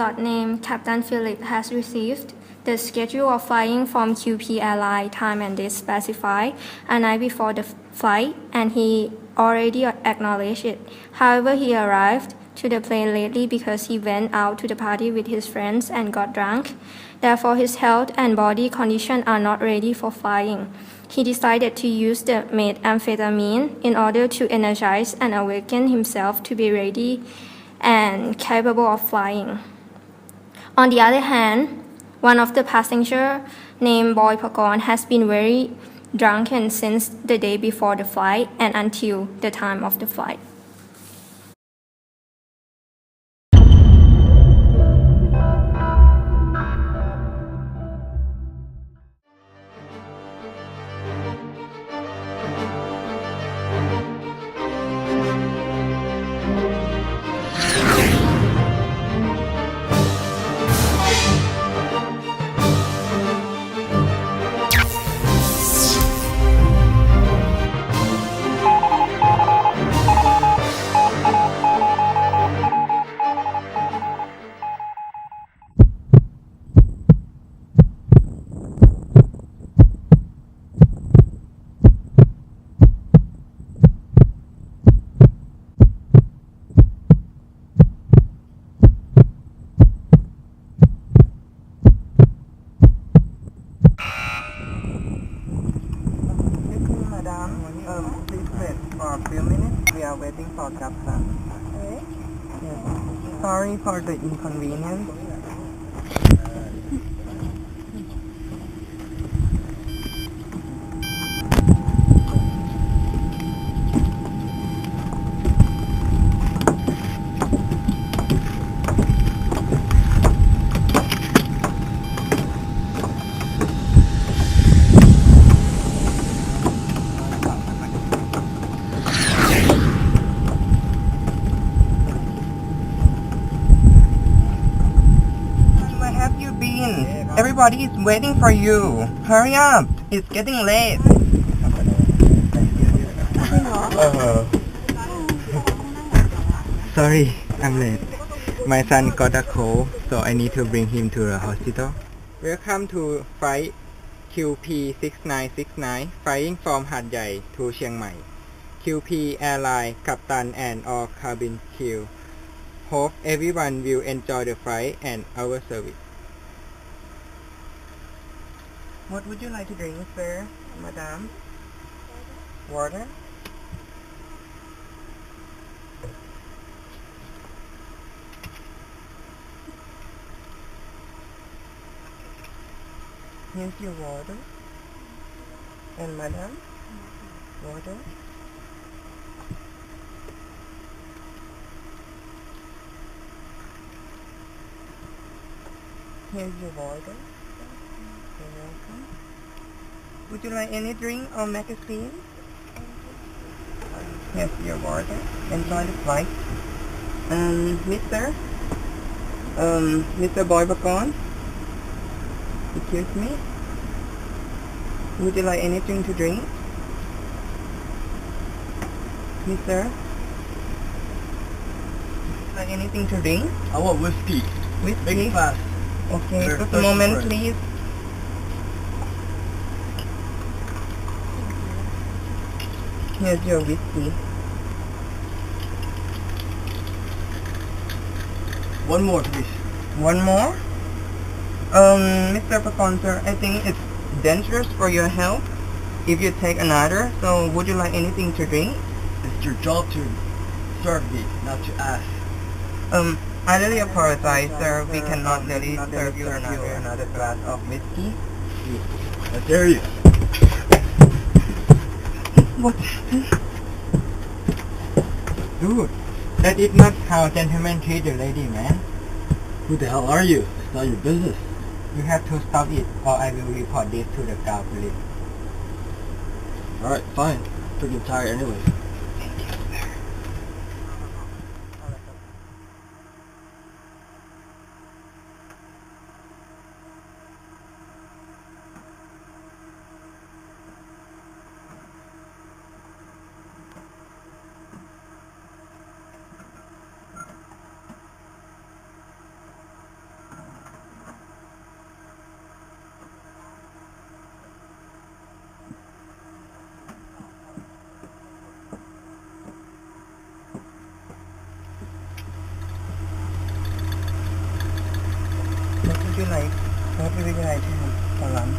pilot named Captain Philip has received the schedule of flying from QP Airline time and date specified a night before the flight, and he already acknowledged it. However, he arrived to the plane lately because he went out to the party with his friends and got drunk. Therefore, his health and body condition are not ready for flying. He decided to use the methamphetamine in order to energize and awaken himself to be ready and capable of flying. On the other hand, one of the passengers, named Boy Pakon, has been very drunken since the day before the flight and until the time of the flight. Please wait for a few minutes. We are waiting for captain. Yes. Sorry for the inconvenience. Everybody is waiting for you. Hurry up. It's getting late. Sorry, I'm late. My son got a cold, so I need to bring him to the hospital. Welcome to flight QP 6969 flying from Hat Yai to Chiang Mai. QP Airline, Captain and all cabin crew. Hope everyone will enjoy the flight and our service. What would you like to drink, sir, madam? Water? Here's your water. And madam? Water? Here's your water. You're welcome. Would you like any drink or magazine? Here's your water. Enjoy the flight. Mr. Boy Pakon? Excuse me? Would you like anything to drink? Mister? Like anything to drink? I want whiskey. Whiskey? Big glass. Okay, Sure, just a moment, sure. please. Here's your whiskey. One more, please. One more? Mr. Pakon, sir, I think it's dangerous for your health if you take another, so would you like anything to drink? It's your job to serve me, not to ask. I really apologize, sir. We cannot really serve you another glass of whiskey. I dare you. What happened? Dude, that is not how gentlemen treat a lady, man. Who the hell are you? It's not your business. You have to stop it, or I will report this to the ground police. Alright, fine. Freaking tired anyway. Thank you, sir. you like? What would you like to have for lunch?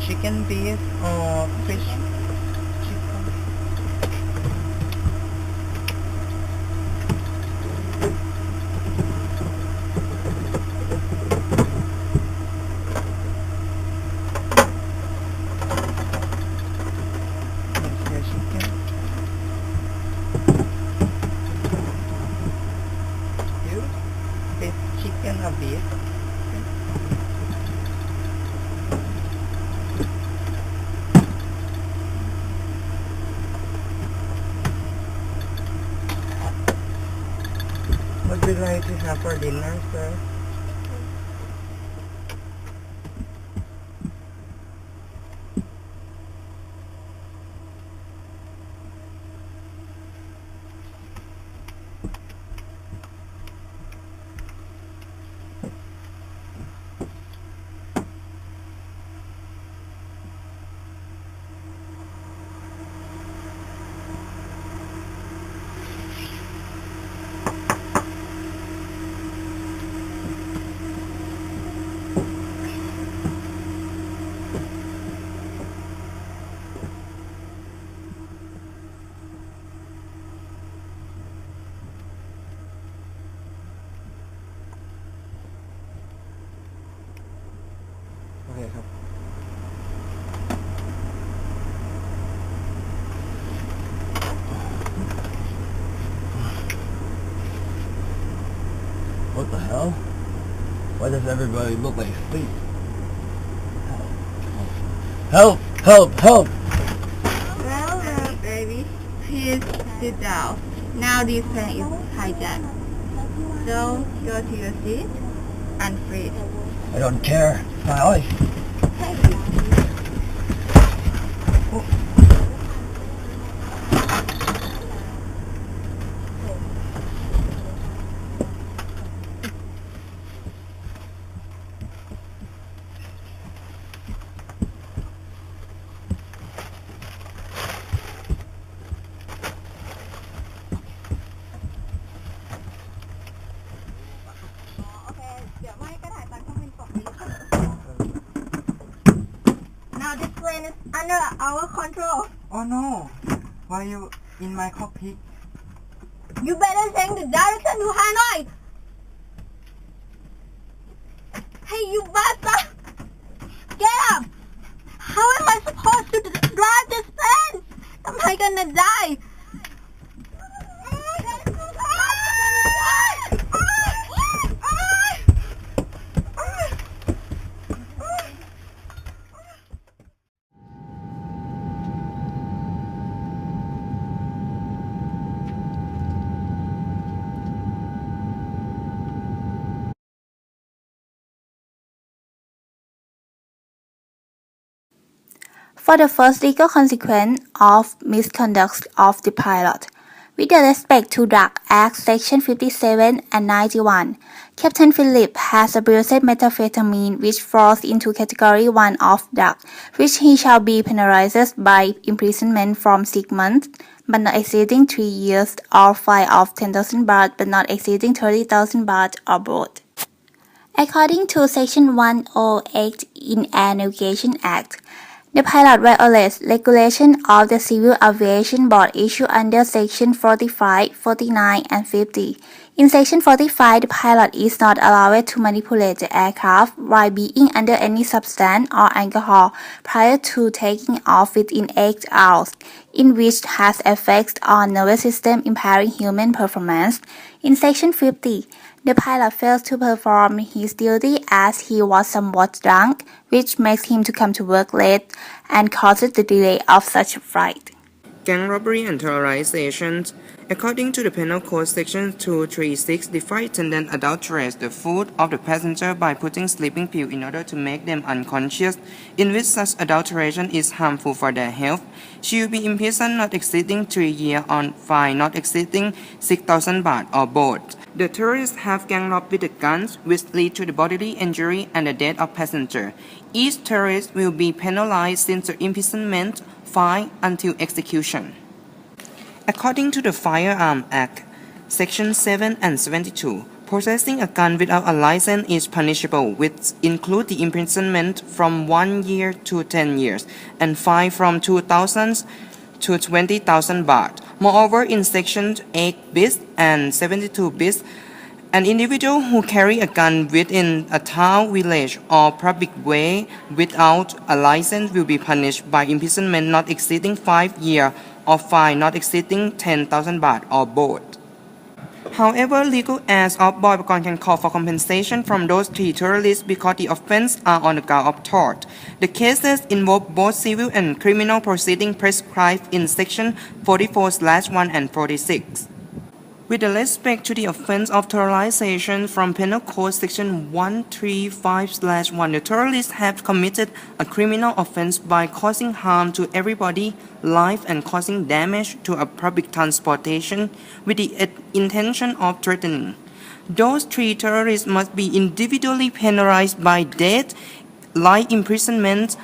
Chicken, beef, or fish? Chicken. Here's your chicken. You? Beef, chicken, or beef? What would you like to have for dinner, sir? Okay, ครับ What the hell? Why does everybody look like sleep? Help! Help! Help! Well, baby, please sit down. Now this plane is hijacked. So go to your seat and freeze. I don't care. It's my life. Thank you. Now this plane is under our control. Oh no! Why you in my cockpit? You better change the direction to Hanoi. Hey, you bastard! Get up! How am I supposed to drive this plane? Am I gonna die? For the first legal consequence of misconduct of the pilot, with respect to Drug Act Section 57 and 91, Captain Philip has abused methamphetamine which falls into Category 1 of drug, which he shall be penalized by imprisonment from 6 months, but not exceeding 3 years, or fine of 10,000 baht but not exceeding 30,000 baht, or both. According to Section 108 in Air Navigation Act, the pilot violates regulation of the Civil Aviation Board issued under Section 45, 49, and 50. In Section 45, the pilot is not allowed to manipulate the aircraft while being under any substance or alcohol prior to taking off within 8 hours, in which has effects on nervous system impairing human performance. In Section 50, the pilot fails to perform his duty as he was somewhat drunk, which makes him to come to work late and causes the delay of such a flight. Gang robbery and terrorization. According to the Penal Code Section 236, the flight attendant adulterates the food of the passenger by putting sleeping pills in order to make them unconscious, in which such adulteration is harmful for their health. She will be imprisoned not exceeding 3 years on fine not exceeding 6,000 baht or both. The terrorists have gang robbed with the guns, which lead to the bodily injury and the death of passenger. Each terrorist will be penalized since the imprisonment, fine until execution. According to the Firearms Act, Section 7 and 72, Possessing a gun without a license is punishable, which includes the imprisonment from 1 year to 10 years and fine from 2,000 to 20,000 baht. Moreover, in Section 8 bis and 72 bis, an individual who carry a gun within a town, village, or public way without a license will be punished by imprisonment not exceeding 5 years or fine not exceeding 10,000 baht or both. However, legal heirs of Boy Pakon can call for compensation from those three terrorists because the offense are on the ground of tort. The cases involve both civil and criminal proceedings prescribed in Section 44/1 and 46. With respect to the offense of terrorization from Penal Code Section 135/1, the terrorists have committed a criminal offense by causing harm to everybody, life, and causing damage to a public transportation with the intention of threatening. Those three terrorists must be individually penalized by death, life imprisonment,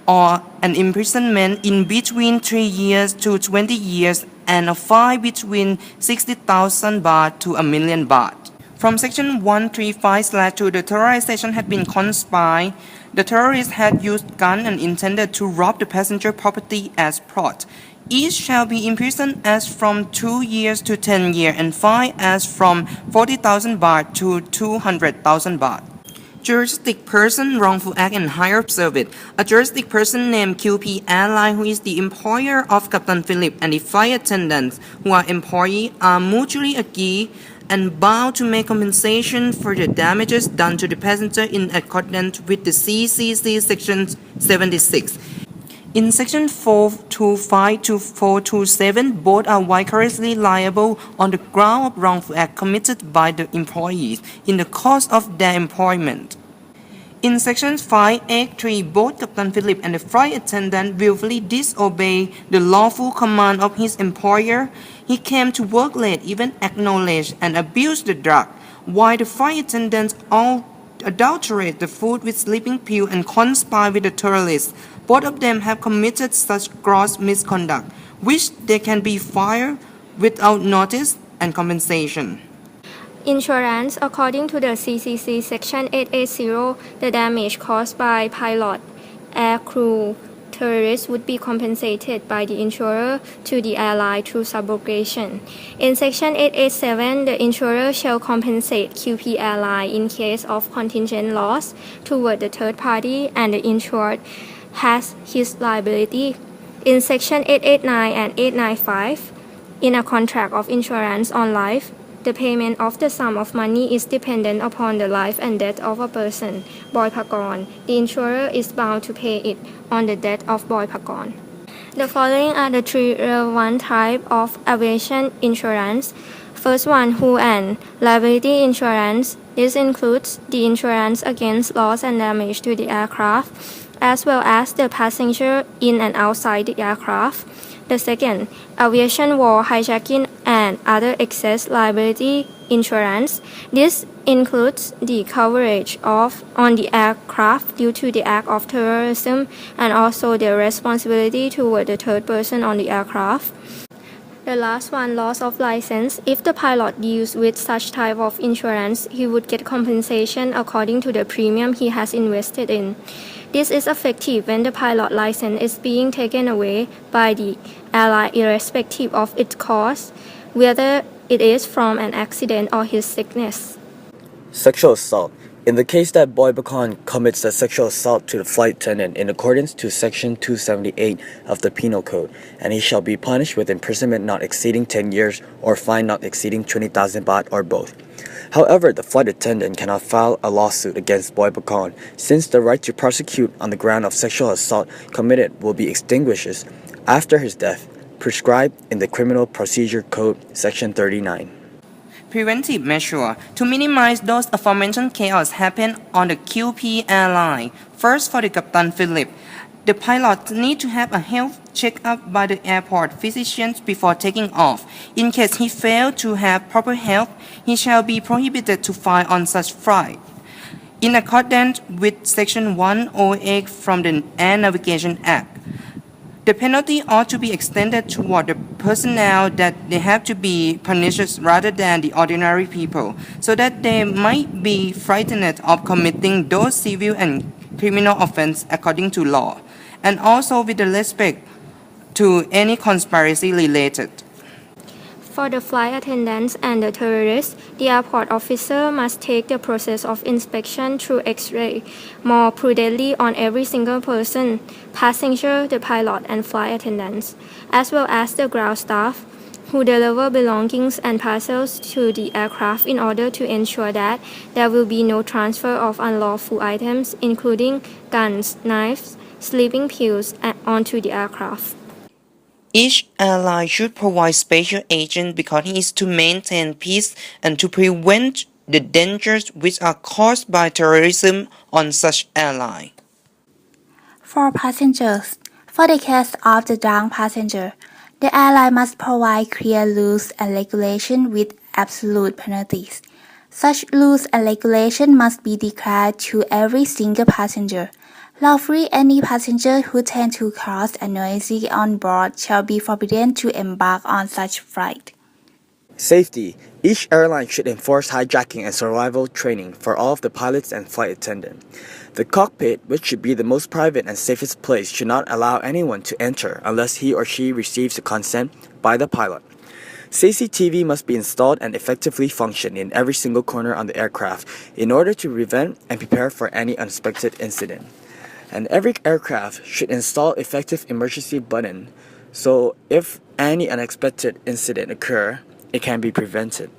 or an imprisonment in between 3 years to 20 years and a fine between 60,000 baht to 1 million baht. From Section 135/2, the terrorization had been conspired. The terrorists had used guns and intended to rob the passenger property as plot. Each shall be imprisoned as from 2 years to 10 years and fined as from 40,000 baht to 200,000 baht. Juristic person, wrongful act, and higher service. A juristic person named QP Airline, who is the employer of Captain Philip, and the flight attendants, who are employees, are mutually agreed and bound to make compensation for the damages done to the passenger in accordance with the CCC Section 76. In Section 425 to 427, both are vicariously liable on the ground of wrongful act committed by the employees in the course of their employment. In Section 583, both Captain Philip and the flight attendant willfully disobey the lawful command of his employer. He came to work late, even acknowledged and abused the drug, while the flight attendants all adulterate the food with sleeping pill and conspire with the terrorists. Both of them have committed such gross misconduct, which they can be fired without notice and compensation. Insurance. According to the CCC Section 880, the damage caused by pilot, air crew, terrorists would be compensated by the insurer to the airline through subrogation. In Section 887, the insurer shall compensate QP Airline in case of contingent loss toward the third party and the insured has his liability. In Section 889 and 895, in a contract of insurance on life, the payment of the sum of money is dependent upon the life and death of a person, Boy Pakon. The insurer is bound to pay it on the death of Boy Pakon. The following are the three relevant types of aviation insurance. First one, hull and liability insurance. This includes the insurance against loss and damage to the aircraft, as well as the passenger in and outside the aircraft. The second, aviation war, hijacking, and other excess liability insurance. This includes the coverage on the aircraft due to the act of terrorism and also the responsibility toward the third person on the aircraft. The last one, loss of license. If the pilot deals with such type of insurance, he would get compensation according to the premium he has invested in. This is effective when the pilot license is being taken away by the airline irrespective of its cause, whether it is from an accident or his sickness. Sexual assault. In the case that Boy Pakon commits a sexual assault to the flight attendant in accordance to Section 278 of the Penal Code, and he shall be punished with imprisonment not exceeding 10 years or fine not exceeding 20,000 baht or both. However, the flight attendant cannot file a lawsuit against Boy Pakon since the right to prosecute on the ground of sexual assault committed will be extinguished after his death, prescribed in the Criminal Procedure Code Section 39. Preventive measure. To minimize those aforementioned chaos happen on the QP Airline. First, for the Captain Philip, the pilot need to have a health checkup by the airport physicians before taking off. In case he fails to have proper health, he shall be prohibited to fly on such flight. In accordance with Section 108 from the Air Navigation Act, The penalty ought to be extended toward the personnel that they have to be punished rather than the ordinary people, so that they might be frightened of committing those civil and criminal offenses according to law, and also with respect to any conspiracy related. For the flight attendants and the terrorists, the airport officer must take the process of inspection through X-ray more prudently on every single person, passenger, the pilot, and flight attendants, as well as the ground staff who deliver belongings and parcels to the aircraft in order to ensure that there will be no transfer of unlawful items, including guns, knives, sleeping pills, onto the aircraft. Each airline should provide special agents because it is to maintain peace and to prevent the dangers which are caused by terrorism on such airline. For passengers, for the case of the drunk passenger, the airline must provide clear rules and regulations with absolute penalties. Such rules and regulations must be declared to every single passenger. Lawfully, any passenger who tends to cause annoyance on board shall be forbidden to embark on such flight. Safety. Each airline should enforce hijacking and survival training for all of the pilots and flight attendants. The cockpit, which should be the most private and safest place, should not allow anyone to enter unless he or she receives a consent by the pilot. CCTV must be installed and effectively function in every single corner on the aircraft in order to prevent and prepare for any unexpected incident. And every aircraft should install effective emergency button so if any unexpected incident occur, it can be prevented.